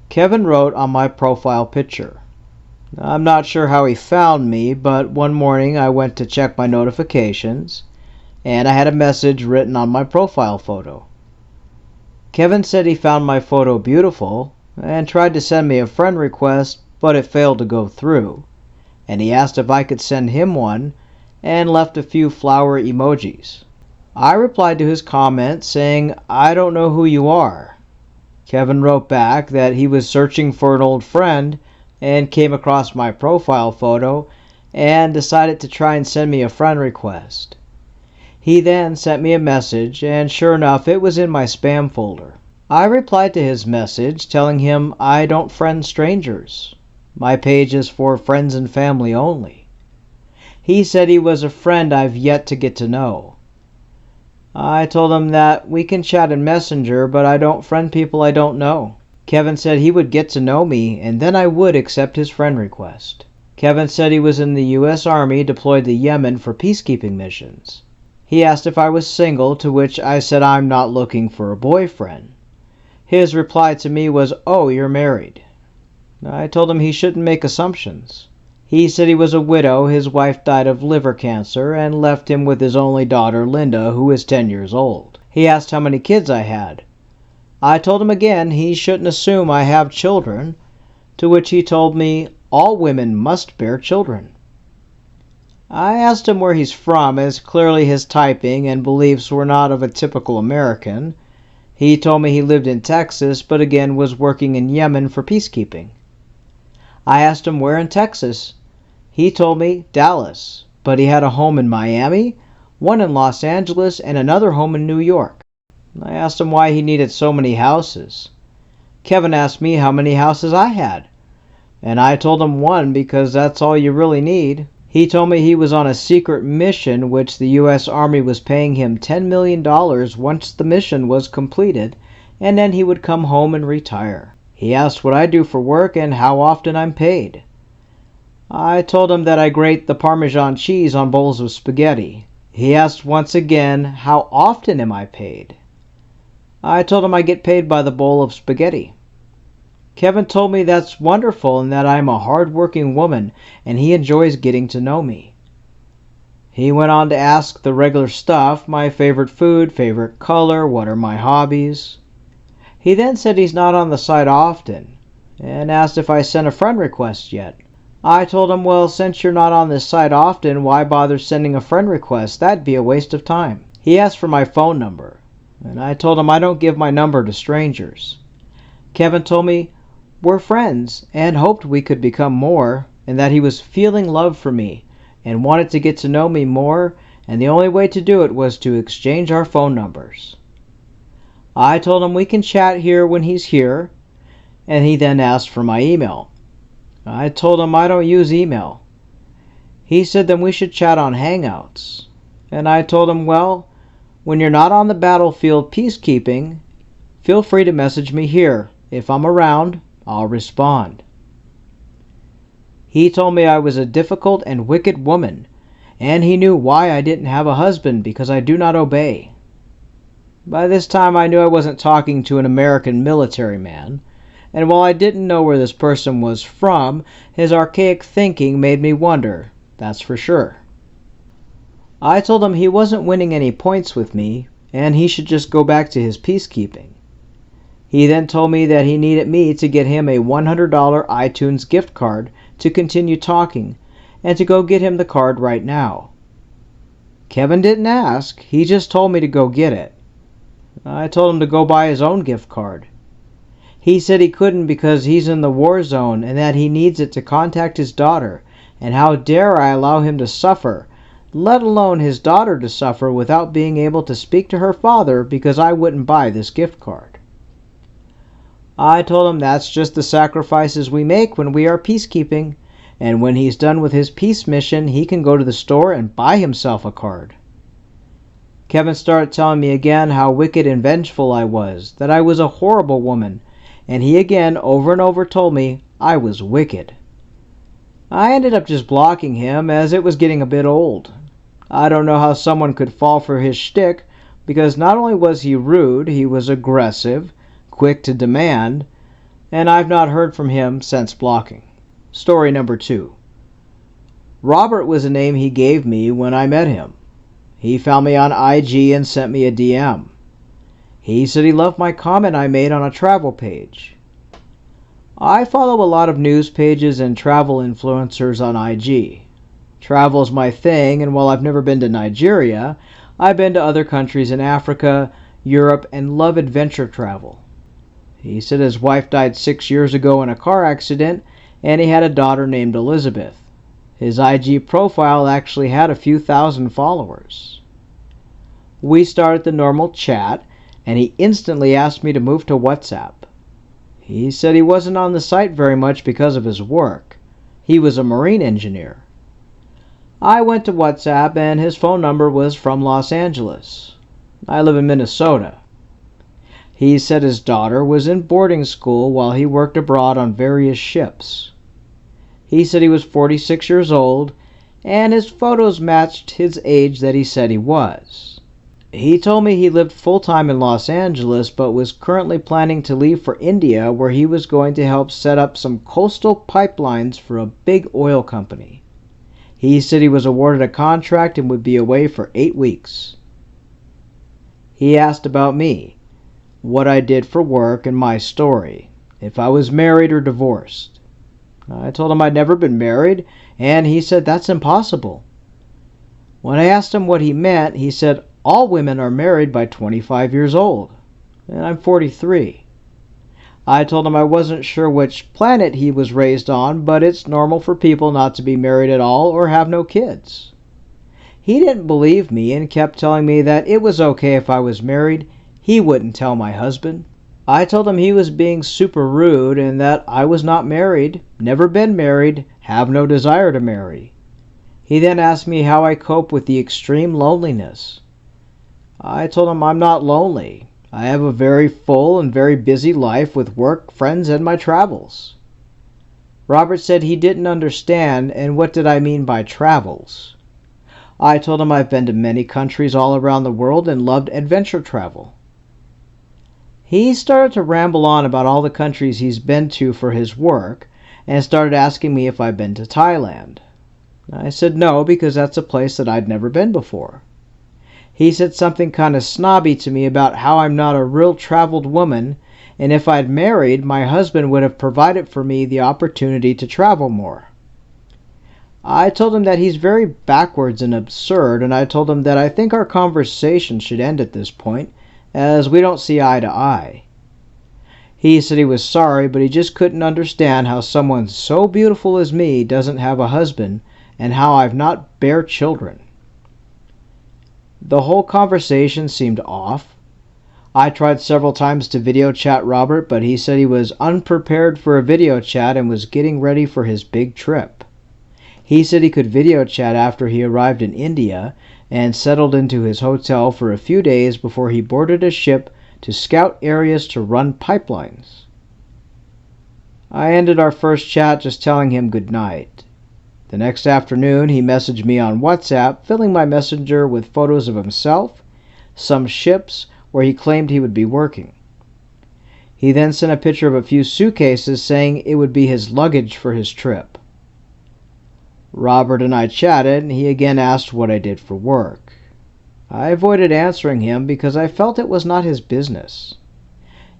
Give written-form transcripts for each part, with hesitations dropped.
Kevin wrote on my profile picture. I'm not sure how he found me, but one morning I went to check my notifications, and I had a message written on my profile photo. Kevin said he found my photo beautiful and tried to send me a friend request, but it failed to go through, and he asked if I could send him one and left a few flower emojis. I replied to his comment saying, "I don't know who you are." Kevin wrote back that he was searching for an old friend and came across my profile photo and decided to try and send me a friend request. He then sent me a message, and sure enough, it was in my spam folder. I replied to his message telling him I don't friend strangers. My page is for friends and family only. He said he was a friend I've yet to get to know. I told him that we can chat in Messenger, but I don't friend people I don't know. Kevin said he would get to know me, and then I would accept his friend request. Kevin said he was in the U.S. Army deployed to Yemen for peacekeeping missions. He asked if I was single, to which I said I'm not looking for a boyfriend. His reply to me was, "Oh, you're married." I told him he shouldn't make assumptions. He said he was a widow, his wife died of liver cancer, and left him with his only daughter, Linda, who is 10 years old. He asked how many kids I had. I told him again he shouldn't assume I have children, to which he told me all women must bear children. I asked him where he's from, as clearly his typing and beliefs were not of a typical American. He told me he lived in Texas, but again was working in Yemen for peacekeeping. I asked him where in Texas. He told me Dallas, but he had a home in Miami, one in Los Angeles, and another home in New York. I asked him why he needed so many houses. Kevin asked me how many houses I had, and I told him one because that's all you really need. He told me he was on a secret mission which the U.S. Army was paying him $10 million once the mission was completed, and then he would come home and retire. He asked what I do for work and how often I'm paid. I told him that I grate the Parmesan cheese on bowls of spaghetti. He asked once again, how often am I paid? I told him I get paid by the bowl of spaghetti. Kevin told me that's wonderful and that I'm a hard-working woman and he enjoys getting to know me. He went on to ask the regular stuff, my favorite food, favorite color, what are my hobbies. He then said he's not on the site often and asked if I sent a friend request yet. I told him, well, since you're not on this site often, why bother sending a friend request? That'd be a waste of time. He asked for my phone number, and I told him I don't give my number to strangers. Kevin told me we're friends and hoped we could become more, and that he was feeling love for me and wanted to get to know me more, and the only way to do it was to exchange our phone numbers. I told him we can chat here when he's here, and he then asked for my email. I told him I don't use email. He said then we should chat on Hangouts, and I told him, well, when you're not on the battlefield peacekeeping, feel free to message me here. If I'm around, I'll respond. He told me I was a difficult and wicked woman, and he knew why I didn't have a husband, because I do not obey. By this time I knew I wasn't talking to an American military man, and while I didn't know where this person was from, his archaic thinking made me wonder, that's for sure. I told him he wasn't winning any points with me, and he should just go back to his peacekeeping. He then told me that he needed me to get him a $100 iTunes gift card to continue talking, and to go get him the card right now. Kevin didn't ask, he just told me to go get it. I told him to go buy his own gift card. He said he couldn't because he's in the war zone and that he needs it to contact his daughter, and how dare I allow him to suffer, let alone his daughter to suffer without being able to speak to her father because I wouldn't buy this gift card. I told him that's just the sacrifices we make when we are peacekeeping, and when he's done with his peace mission, he can go to the store and buy himself a card. Kevin started telling me again how wicked and vengeful I was, that I was a horrible woman, and he again over and over told me I was wicked. I ended up just blocking him as it was getting a bit old. I don't know how someone could fall for his shtick, because not only was he rude, he was aggressive, quick to demand, and I've not heard from him since blocking. Story number 2. Robert was a name he gave me when I met him. He found me on IG and sent me a DM. He said he loved my comment I made on a travel page. I follow a lot of news pages and travel influencers on IG. Travel is my thing, and while I've never been to Nigeria, I've been to other countries in Africa, Europe, and love adventure travel. He said his wife died 6 years ago in a car accident, and he had a daughter named Elizabeth. His IG profile actually had a few thousand followers. We started the normal chat, and he instantly asked me to move to WhatsApp. He said he wasn't on the site very much because of his work. He was a marine engineer. I went to WhatsApp, and his phone number was from Los Angeles. I live in Minnesota. He said his daughter was in boarding school while he worked abroad on various ships. He said he was 46 years old, and his photos matched his age that he said he was. He told me he lived full-time in Los Angeles, but was currently planning to leave for India, where he was going to help set up some coastal pipelines for a big oil company. He said he was awarded a contract and would be away for 8 weeks. He asked about me, what I did for work, and my story, if I was married or divorced. I told him I'd never been married, and he said that's impossible. When I asked him what he meant, he said all women are married by 25 years old, and I'm 43. I told him I wasn't sure which planet he was raised on, but it's normal for people not to be married at all or have no kids. He didn't believe me and kept telling me that it was okay if I was married. He wouldn't tell my husband. I told him he was being super rude and that I was not married, never been married, have no desire to marry. He then asked me how I cope with the extreme loneliness. I told him I'm not lonely. I have a very full and very busy life with work, friends, and my travels. Robert said he didn't understand, and what did I mean by travels? I told him I've been to many countries all around the world and loved adventure travel. He started to ramble on about all the countries he's been to for his work, and started asking me if I'd been to Thailand. I said no, because that's a place that I'd never been before. He said something kind of snobby to me about how I'm not a real traveled woman, and if I'd married, my husband would have provided for me the opportunity to travel more. I told him that he's very backwards and absurd, and I told him that I think our conversation should end at this point, as we don't see eye to eye. He said he was sorry, but he just couldn't understand how someone so beautiful as me doesn't have a husband, and how I've not bare children. The whole conversation seemed off. I tried several times to video chat Robert, but he said he was unprepared for a video chat and was getting ready for his big trip. He said he could video chat after he arrived in India and settled into his hotel for a few days before he boarded a ship to scout areas to run pipelines. I ended our first chat just telling him good night. The next afternoon, he messaged me on WhatsApp, filling my messenger with photos of himself, some ships where he claimed he would be working. He then sent a picture of a few suitcases saying it would be his luggage for his trip. Robert and I chatted, and he again asked what I did for work. I avoided answering him because I felt it was not his business.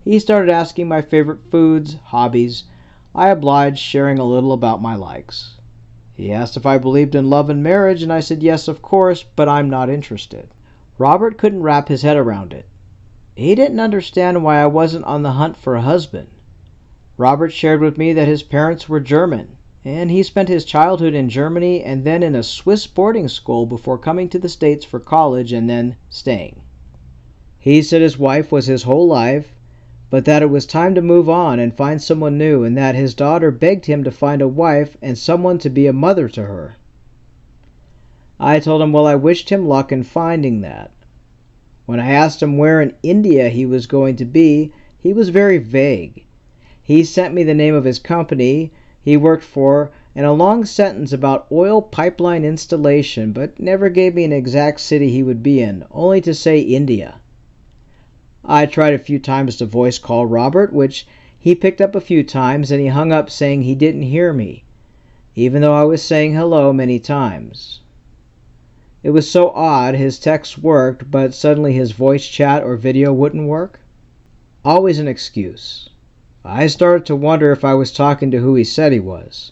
He started asking my favorite foods, hobbies. I obliged, sharing a little about my likes. He asked if I believed in love and marriage, and I said yes, of course, but I'm not interested. Robert couldn't wrap his head around it. He didn't understand why I wasn't on the hunt for a husband. Robert shared with me that his parents were German, and he spent his childhood in Germany and then in a Swiss boarding school before coming to the States for college and then staying. He said his wife was his whole life, but that it was time to move on and find someone new, and that his daughter begged him to find a wife and someone to be a mother to her. I told him, well, I wished him luck in finding that. When I asked him where in India he was going to be, he was very vague. He sent me the name of his company he worked for and a long sentence about oil pipeline installation, but never gave me an exact city he would be in, only to say India. I tried a few times to voice call Robert, which He picked up a few times and he hung up saying he didn't hear me, even though I was saying hello many times. It was so odd, his texts worked, but suddenly his voice chat or video wouldn't work. Always an excuse. I started to wonder if I was talking to who he said he was.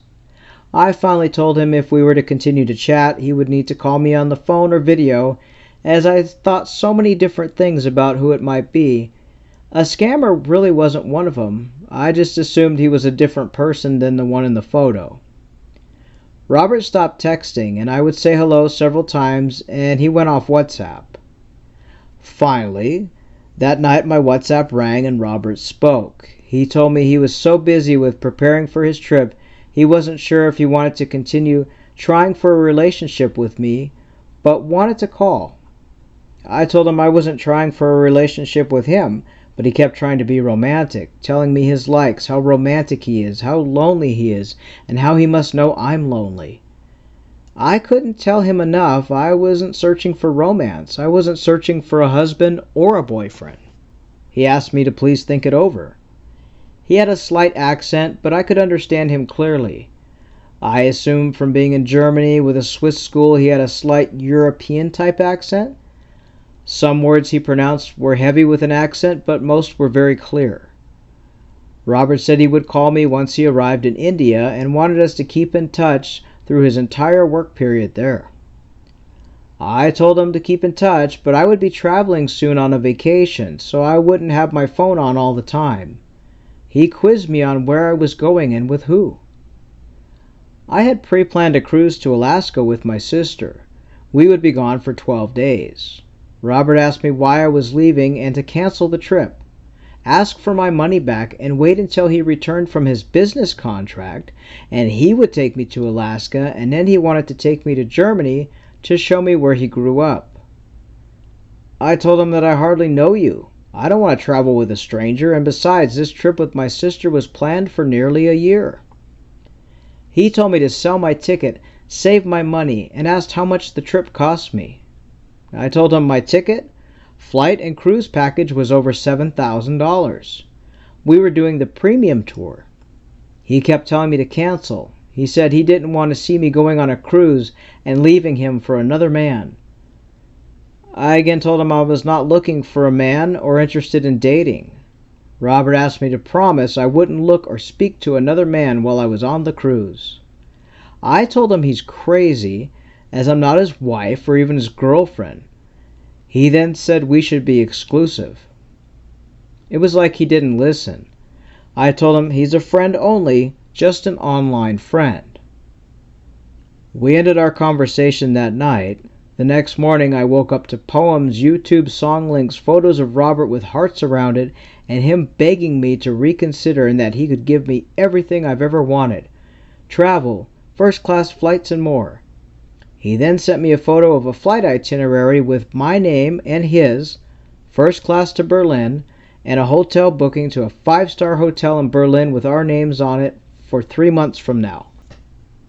I finally told him if we were to continue to chat, he would need to call me on the phone or video, as I thought so many different things about who it might be. A scammer really wasn't one of them. I just assumed he was a different person than the one in the photo. Robert stopped texting, and I would say hello several times, and he went off WhatsApp. Finally, that night my WhatsApp rang and Robert spoke. He told me he was so busy with preparing for his trip, he wasn't sure if he wanted to continue trying for a relationship with me, but wanted to call. I told him I wasn't trying for a relationship with him, but he kept trying to be romantic, telling me his likes, how romantic he is, how lonely he is, and how he must know I'm lonely. I couldn't tell him enough. I wasn't searching for romance. I wasn't searching for a husband or a boyfriend. He asked me to please think it over. He had a slight accent, but I could understand him clearly. I assumed from being in Germany with a Swiss school he had a slight European-type accent. Some words he pronounced were heavy with an accent, but most were very clear. Robert said he would call me once he arrived in India and wanted us to keep in touch through his entire work period there. I told him to keep in touch, but I would be traveling soon on a vacation, so I wouldn't have my phone on all the time. He quizzed me on where I was going and with who. I had pre-planned a cruise to Alaska with my sister. We would be gone for 12 days. Robert asked me why I was leaving and to cancel the trip, ask for my money back, and wait until he returned from his business contract, and he would take me to Alaska, and then he wanted to take me to Germany to show me where he grew up. I told him that I hardly know you. I don't want to travel with a stranger, and besides, this trip with my sister was planned for nearly a year. He told me to sell my ticket, save my money, and asked how much the trip cost me. I told him my ticket, flight, and cruise package was over $7,000. We were doing the premium tour. He kept telling me to cancel. He said he didn't want to see me going on a cruise and leaving him for another man. I again told him I was not looking for a man or interested in dating. Robert asked me to promise I wouldn't look or speak to another man while I was on the cruise. I told him he's crazy, as I'm not his wife or even his girlfriend. He then said we should be exclusive. It was like he didn't listen. I told him he's a friend only, just an online friend. We ended our conversation that night. The next morning I woke up to poems, YouTube song links, photos of Robert with hearts around it, and him begging me to reconsider and that he could give me everything I've ever wanted. Travel, first-class flights, and more. He then sent me a photo of a flight itinerary with my name and his, first class to Berlin, and a hotel booking to a 5-star hotel in Berlin with our names on it for 3 months from now.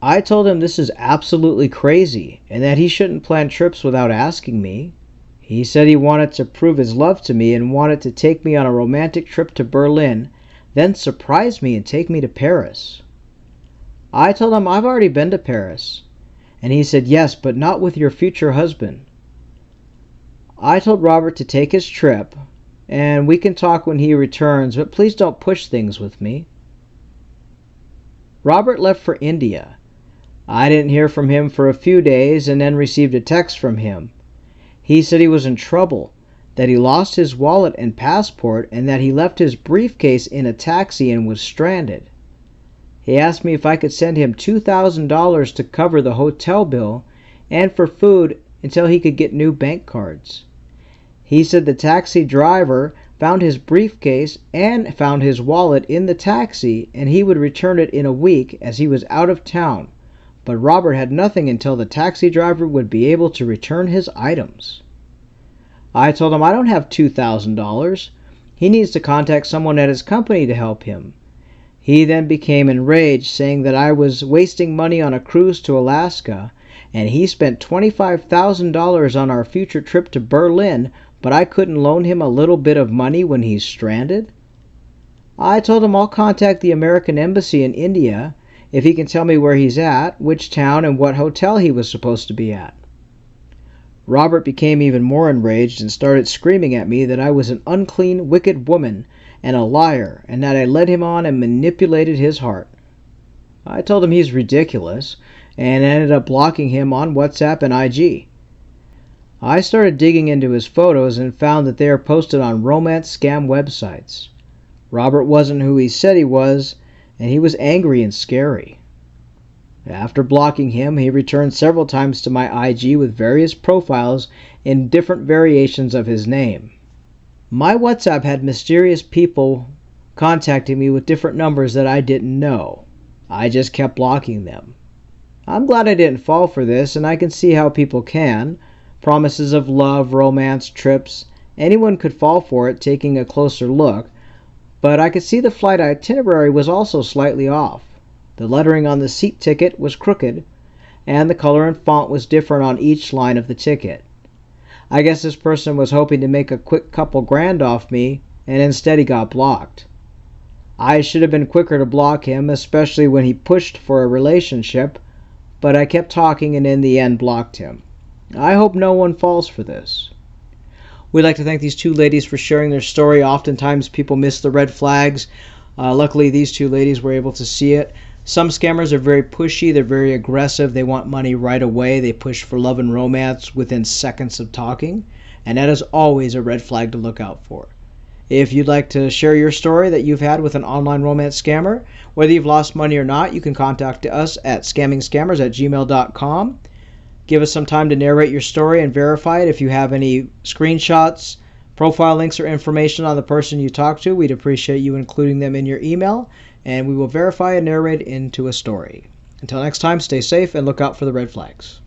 I told him this is absolutely crazy and that he shouldn't plan trips without asking me. He said he wanted to prove his love to me and wanted to take me on a romantic trip to Berlin, then surprise me and take me to Paris. I told him I've already been to Paris. And he said, yes, but not with your future husband. I told Robert to take his trip, and we can talk when he returns, but please don't push things with me. Robert left for India. I didn't hear from him for a few days and then received a text from him. He said he was in trouble, that he lost his wallet and passport, and that he left his briefcase in a taxi and was stranded. He asked me if I could send him $2,000 to cover the hotel bill and for food until he could get new bank cards. He said the taxi driver found his briefcase and found his wallet in the taxi and he would return it in a week as he was out of town, but Robert had nothing until the taxi driver would be able to return his items. I told him I don't have $2,000. He needs to contact someone at his company to help him. He then became enraged, saying that I was wasting money on a cruise to Alaska, and he spent $25,000 on our future trip to Berlin, but I couldn't loan him a little bit of money when he's stranded? I told him I'll contact the American Embassy in India if he can tell me where he's at, which town, and what hotel he was supposed to be at. Robert became even more enraged and started screaming at me that I was an unclean, wicked woman and a liar, and that I led him on and manipulated his heart. I told him he's ridiculous, and ended up blocking him on WhatsApp and IG. I started digging into his photos and found that they are posted on romance scam websites. Robert wasn't who he said he was, and he was angry and scary. After blocking him, he returned several times to my IG with various profiles in different variations of his name. My WhatsApp had mysterious people contacting me with different numbers that I didn't know. I just kept blocking them. I'm glad I didn't fall for this, and I can see how people can. Promises of love, romance, trips. Anyone could fall for it taking a closer look, but I could see the flight itinerary was also slightly off. The lettering on the seat ticket was crooked, and the color and font was different on each line of the ticket. I guess this person was hoping to make a quick couple grand off me, and instead he got blocked. I should have been quicker to block him, especially when he pushed for a relationship, but I kept talking and in the end blocked him. I hope no one falls for this. We'd like to thank these two ladies for sharing their story. Oftentimes people miss the red flags. Luckily, these two ladies were able to see it. Some scammers are very pushy. They're very aggressive. They want money right away. They push for love and romance within seconds of talking. And that is always a red flag to look out for. If you'd like to share your story that you've had with an online romance scammer, whether you've lost money or not, you can contact us at scammingscammers@gmail.com. Give us some time to narrate your story and verify it. If you have any screenshots, profile links, or information on the person you talk to, we'd appreciate you including them in your email, and we will verify and narrate into a story. Until next time, stay safe and look out for the red flags.